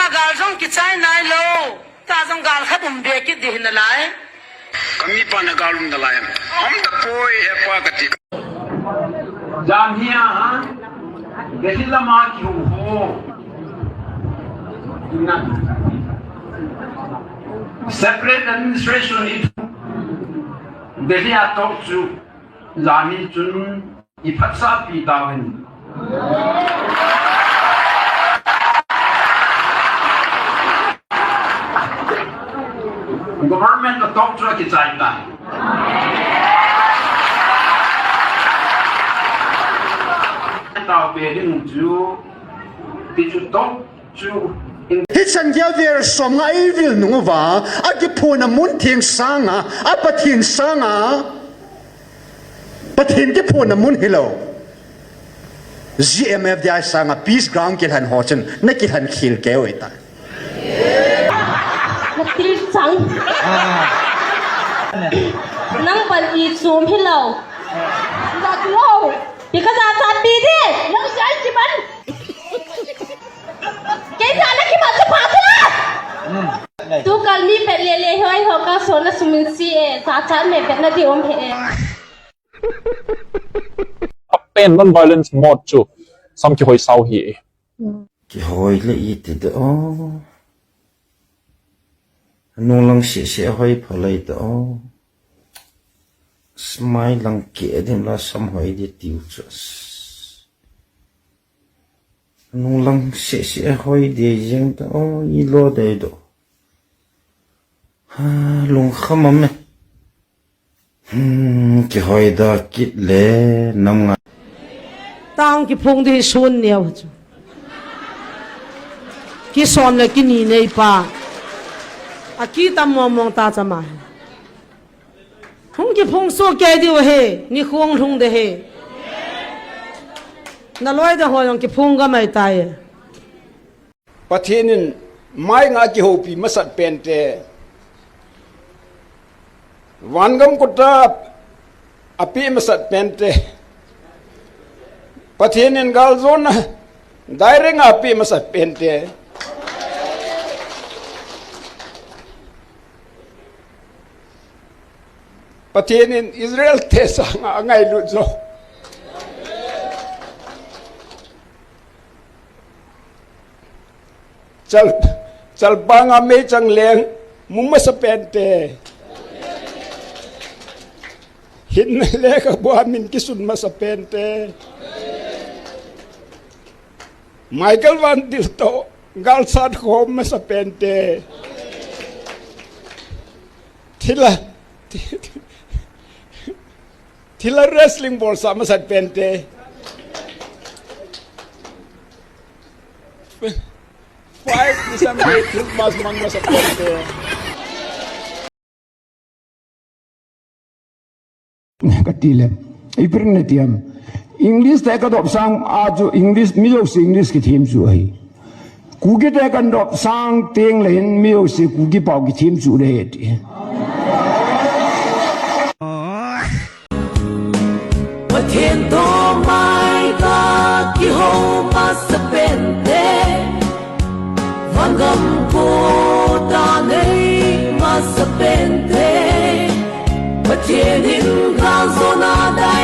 nga gal jong ki chai nai lo ta jong gal khat be ki di na lai kami pa na galum na lai am da poi he pa ka ti jam hiya behila ma ki ho na separate administration it behia talk to zami chun ipatsa pi dawin government na talk to ki chai na tao be ding chu ti chu talk chu hi chan ya ver som nga evil nu wa a ki phuna mun thing sanga a pathin sanga pathin ki phuna mun hilo GMFDI sanga peace ground ki han hochen na ki han khil ke oi ta na til sang nang pan I zoom hilo da lo because a san bi de nang sai chi ban ke sa na ki ma chu pa thla tu kal mi pe le hoi ho ka so na sumin si e sa chan me pe na di om heเป็น non-violence mode จูซ้ำกี่หอยเศร้าหีกี่หอยละอีติดอ๋อนุ่งลังเสียหอยพอเลยต่อสมัยลังเกียดิมละสมหอยดิติวจัสนุ่งลังเสียหอยดียังต่ออีโลเดดฮ่าลุงขมมกี่หอยดากิดเล่น้ำงาตั้งกี่พงที่ส่วนเนี่ยจูกี่สอนเลยกี่นี่ในป่าอากี่ตามมองตาจะมาหงกี่พงสู้แกดีวะเฮนี่ควงทุ่งเดเฮน่าลอยเดหัวยังกี่พงก็ไม่ตายประเทศนี้ไม่งากี่หูปีมาสัตเป็นเตวันกำกุตาอภิมาสัตเป็นเตประเทศนี้กาลโซนได้เรื่องอภิมาสัตเป็นเตประเทศนี้อิสราเอลเทสังไงลุโซจัลปังอเมจังเลงมุมมาสเปนเตหินเล็กบัวมินกิสุนมาสเปนเตไมเคิลวันดิลโตกาลซาดโฮมมาสเปนเตทิลาเรสลิงบอลสามมาสเปนเต5 December Christmas man sa pwede. Katile. Ipring na tiyam. English tayo kadop sang ajo English miyo si English ki team su ay. Kugi tayo kadop sang ting lain miyo si kugi pao ki team su na heti. Matiento mai ka ki ho masapente Vangam ko tanay masapente Patienin ka zona day